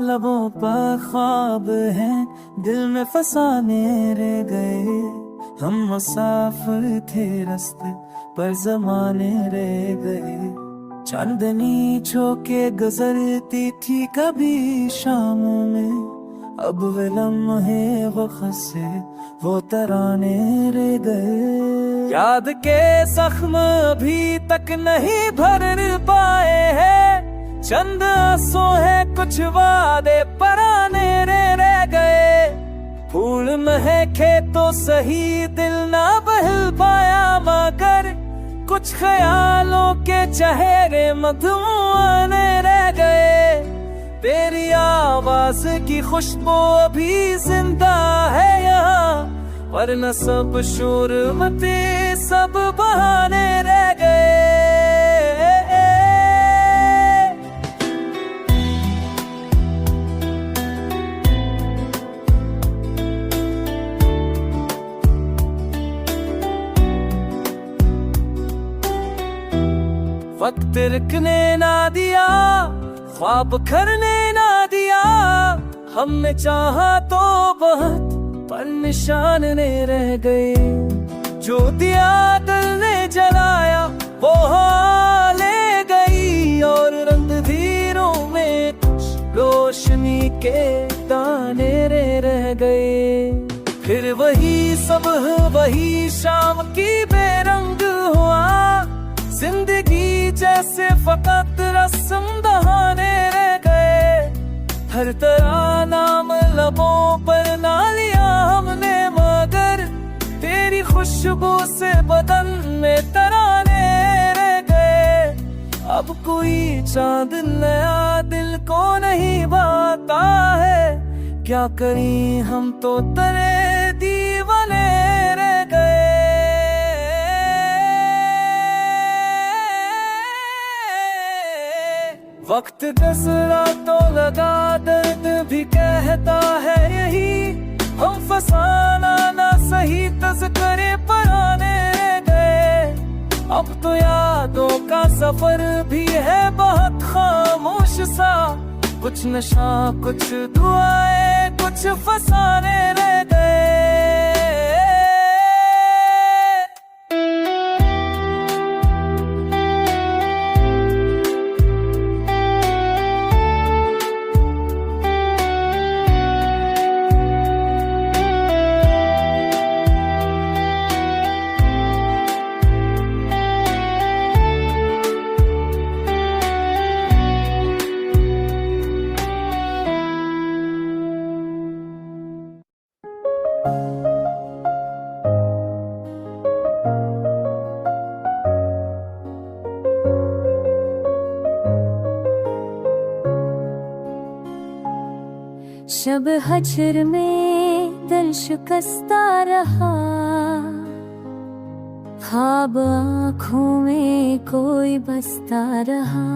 लबों पर ख्वाब हैं, दिल में फसाने रह गए। हम मुसाफिर थे रास्ते पर ज़माने रह गए। चांदनी झोंके गुजरती थी कभी शामों में, अब वे लम्हे वो खसे वो तराने रह गए। याद के जख्म अभी तक नहीं भर पाए हैं, चंद आंसू है कुछ वादे पराने रह गए। फूल महके तो सही दिल ना बहल पाया, मगर कुछ ख्यालों के चेहरे मधुआने रह गए। तेरी आवाज की खुशबू अभी जिंदा है यहाँ, वरना सब शोर मते सब बहाने रह गए। वक्त रुकने ना दिया, ख्वाब करने ना दिया। हमने चाहा तो बहुत पर निशान ने रह गए। जो दिया दिल ने जलाया वो ले गई, और रंग धीरों में कुछ रोशनी के दाने रह गए। फिर वही सुबह वही शाम की बेरंग हुआ, जिंदगी जैसे फकत रस्म बहाने रह गए। हर तरह नाम लबों पर ना लिया हमने, मगर तेरी खुशबू से बदन में तराने रह गए। अब कोई चांद नया दिल को नहीं भाता है, क्या करें हम तो तेरे दीवाने रह गए। वक्त गुजरा तो लगा दर्द भी कहता है यही, हम फसाना ना सही तज़किरे पराने रह गए। अब तो यादों का सफर भी है बहुत खामोश सा, कुछ नशा कुछ दुआएं कुछ फसाने रह गए। शब हजर में दिल शिकस्ता रहा, ख्वाब आँखों में कोई बसता रहा।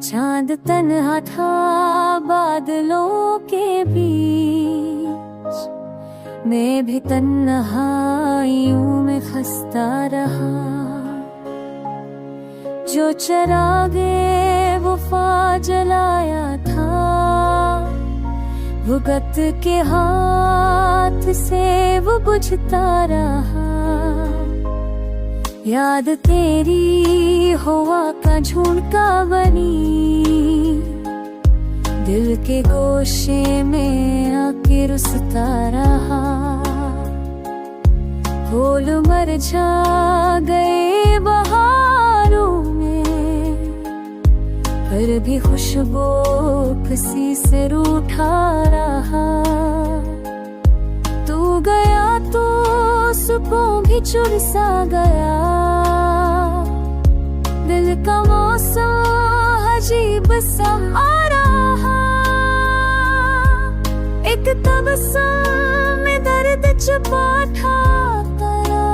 चांद तन्हा था बादलों के बीच, मैं भी तन्हाइयों में खस्ता रहा। जो चरागे वफा जलाया था, भुगत के हाथ से वो बुझता रहा। याद तेरी हवा का झुंडका बनी, दिल के गोशे में आके रुसता रहा। फूल मुरझा गए बहारों में, पर भी खुशबू किसी से रूठा रहा। तू गया तो सुकून भी चुर सा गया, दिल का मौसम अजीब सा आ रहा। एक तबस्सुम में दर्द छुपा था तेरा,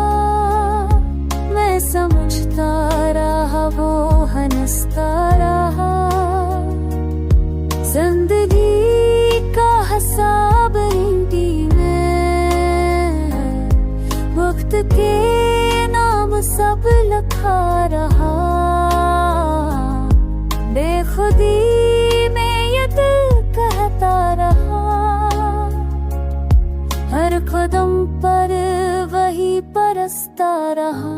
मैं समझता रहा वो हंसता रहा। जिंदगी का हिसाब हिंदी में वक्त के नाम सब लिखा रहा। बेखुदी में कदम पर वही परसता रहा।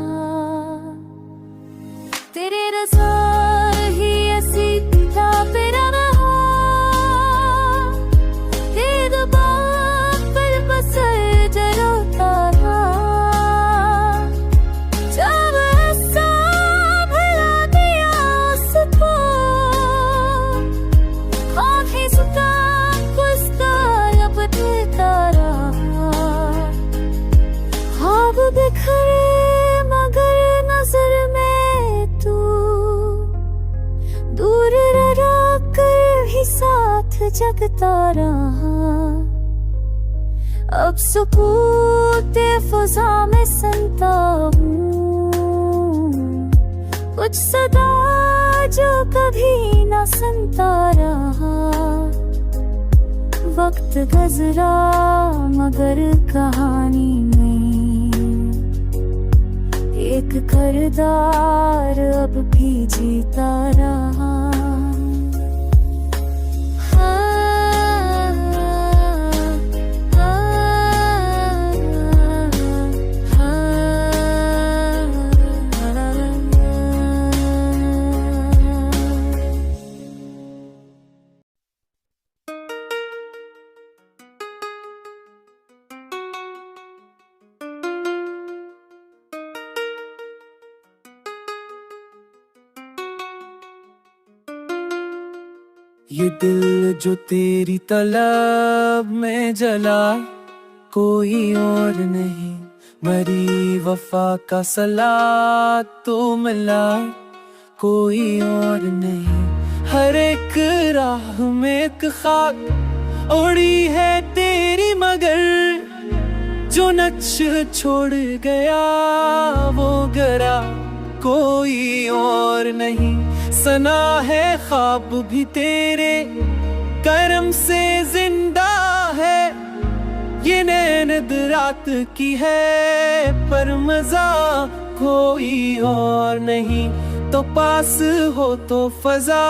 तेरे रज़ा ही ऐसी था मेरा रहा। तेरे दबाव पर बसर जरोता रहा। जब ऐसा भला दिया उसको, आँखें झुका उसका लब देता रहा। ख्वाब बिखरे मगर नजर में तू, दूर रह कर ही साथ जगता रहा। अब सुकूते फ़ज़ा में सुनता हूँ कुछ सदा जो कभी न सुनता रहा। वक्त गुज़रा मगर कहानी में एक किरदार अब भी जीता रहा। ये दिल जो तेरी तलब में जला, कोई और नहीं, मरी वफा का सलाद तो मिला, कोई और नहीं। हर एक राह में एक खाक उड़ी है तेरी, मगर जो नक्श छोड़ गया वो गरा कोई और नहीं। सना है ख्वाब भी तेरे करम से जिंदा है, ये नैनद रात की है पर मजा कोई और नहीं। तो पास हो तो फजा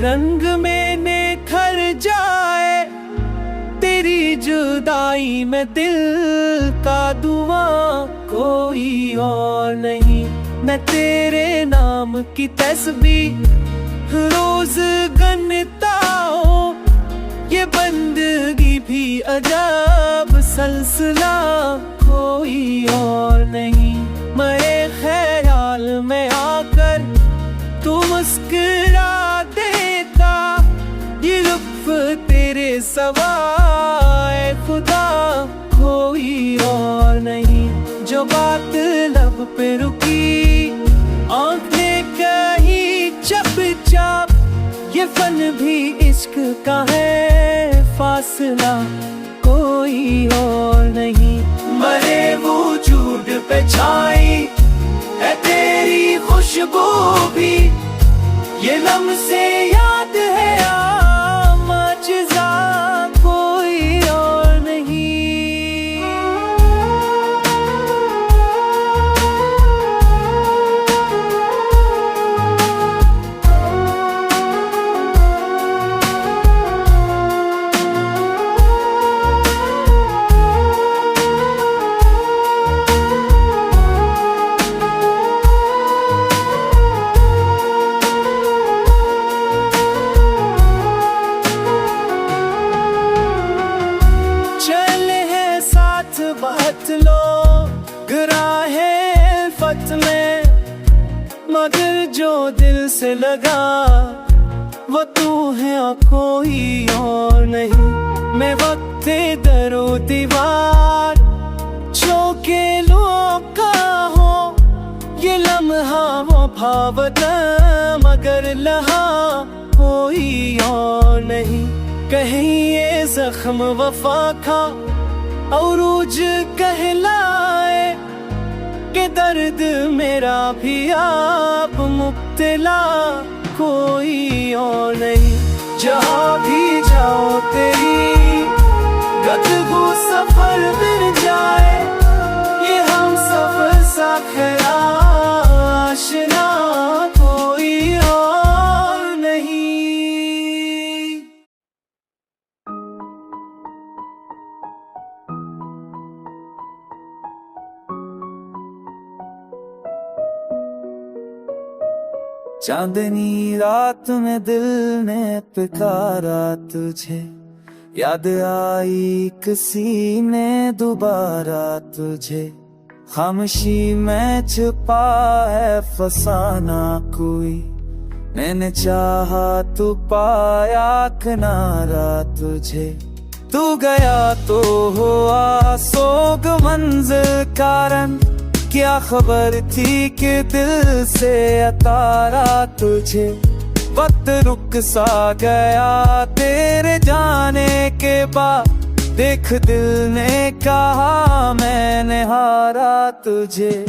रंग में निखर जाए, तेरी जुदाई में दिल का दुआ कोई और नहीं। मैं तेरे नाम की तस्बीह रोज गनता हूँ, ये बंदगी भी अजब सिलसिला कोई और नहीं। मेरे ख्याल में आकर तू मुस्कुरा देता, ये लुत्फ तेरे सवाए खुदा कोई और नहीं। जो बात लब पे रुकी आंखें कहीं चुपचाप, ये फन भी इश्क का है फासला कोई और नहीं। मरे वजूद पे छाई है तेरी खुशबू भी, ये लम्हे याद है माजिज़ा कोई और नहीं। बहुत लोग राहे फत में, मगर जो दिल से लगा वो तू है और कोई और नहीं। मैं वक्त दरो दीवार चौके लौका हो, ये लम्हा वो भावत मगर लहा कोई और नहीं। कहीं ये जख्म वफा का औरूज कहलाए, के दर्द मेरा भी आप मुब्तला कोई और नहीं। जहाँ भी जाओ तेरी गद्गो सफर मिल जाए, ये हम सफर सा आशना कोई और नहीं। चांदनी रात में दिल ने पुकारा तुझे, याद आई किसी ने दोबारा तुझे। खामोशी में छुपा है फसाना कोई, मैंने चाहा तो पाया किनारा तुझे। तू गया तो हुआ सोग मंजिल कारण, क्या खबर थी कि दिल से अतारा तुझे। वक्त रुक सा गया तेरे जाने के बाद, देख दिल ने कहा मैंने हारा तुझे।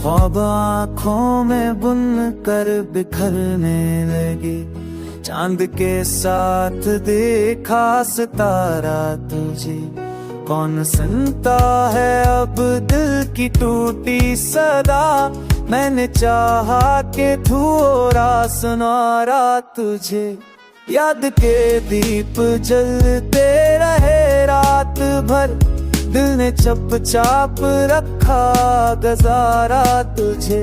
ख्वाब आँखों में बुन कर बिखरने लगे, चांद के साथ देखा सितारा तुझे। कौन सुनता है अब दिल की टूटी सदा, मैंने चाहा कि थोड़ा सुनारा तुझे। याद के दीप जलते रहे रात भर, दिल ने चुपचाप रखा गजारा तुझे।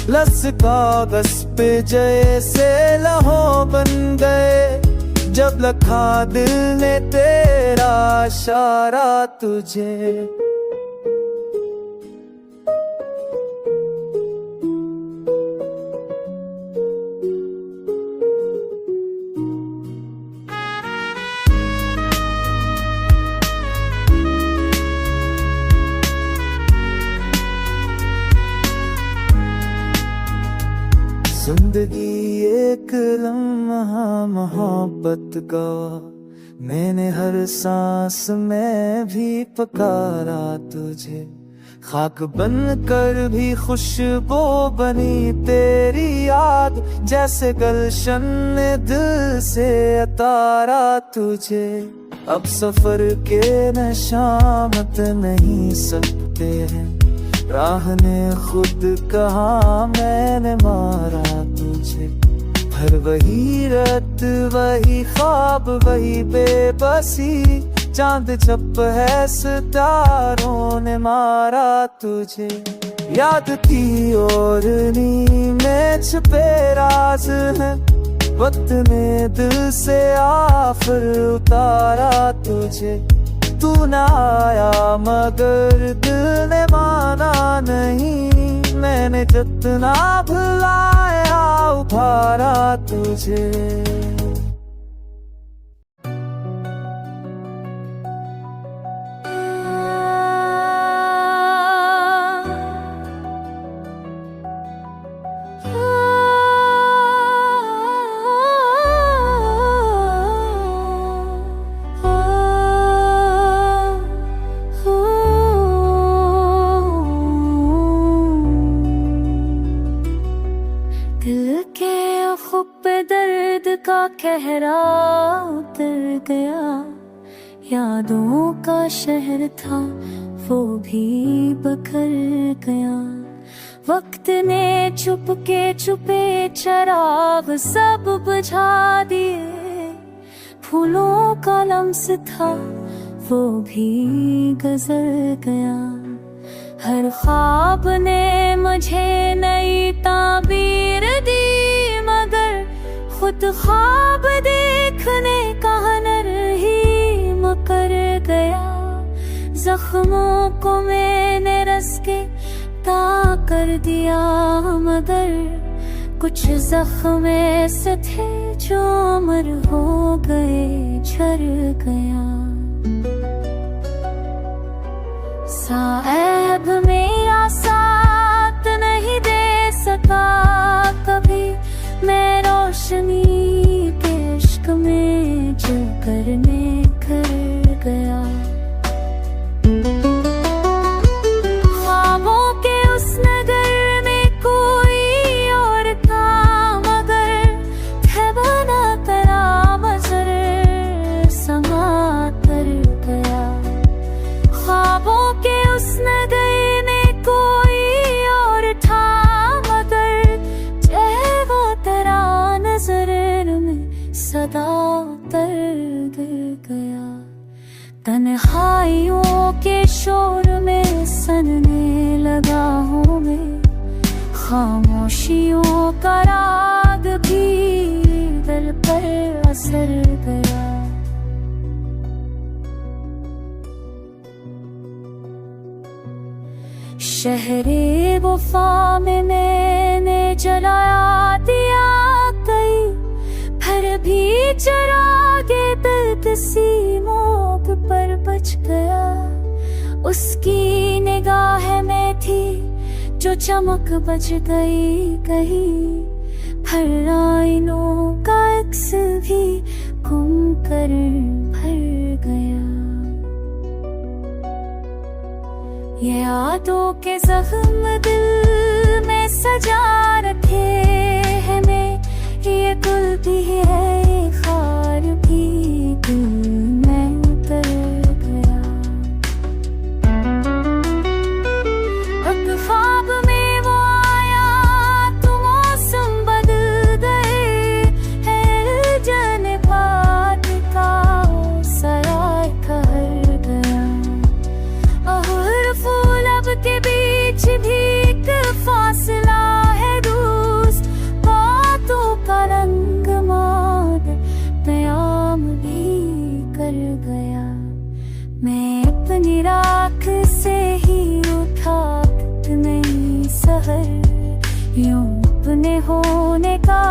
लस कागज पे जैसे लहों बन गए, जब लखा दिल ने तेरा इशारा तुझे। जिंदगी एक लम्हा मोहब्बत का, मैंने हर सांस में भी पुकारा तुझे। खाक बन कर भी खुशबू बनी तेरी याद, जैसे गुलशन ने दिल से उतारा तुझे। अब सफर के नशामत नहीं सकते हैं, राह ने खुद कहा मैंने मारा तुझे। हर वही रात वही ख्वाब वही बेबसी, चांद छप है सितारों ने मारा तुझे। याद की और नींद में छुपे राज है, वक्त ने दिल से आखिर उतारा तुझे। तू न आया मगर दिल ने माना नहीं, मैंने जितना भुलाया उभारा तुझे। का कहरा उतर गया, यादों का शहर था वो भी बखर गया। वक्त ने छुपे चराग सब बुझा दिए, फूलों का लम्स था वो भी गुजर गया। हर ख्वाब ने मुझे नई ताबीर दी, मगर खुद ख्वाब देखने का हुनर ही मुकर गया। जख्मों को मैंने रस के ता कर दिया, मगर कुछ जख्म ऐसे थे जो अमर हो गए झर गया। साहब मेरा साथ नहीं दे सका कभी, मैं रोशनी के इश्क में जो करने कर गया। ख्वाबों के उस नगर में कोई और था, मगर थे बना करा मजर समा कर गया। ख्वाबों के उस नगर में कोई और था, मगर चाहे वो तेरा नजर में सदा उतर गया। खामोशियों का राग भी दिल पर असर गया। शहरे वफा में मैंने जलाया दिया कई, फिर भी चरागे दर्द सी मोग पर बच गया। उसकी निगाह में थी जो चमक बच गई कहीं, हर आईनों का अक्स भी गुम कर भर गया। ये यादों के जख्म दिल में सजा रखे हैं मैं, ये गुल भी है ये खार भी दिल में उतर गया। अब ख्वाब में वो आया तो मौसम बदल गए, है जाने बात का सराय ठहर गया। और फूल अब के बीच भी एक फासला है दूस, बातों का रंग माद प्याम भी कर गया। मैं अपनी राख से ही उठा नहीं सहर, यूं अपने होने का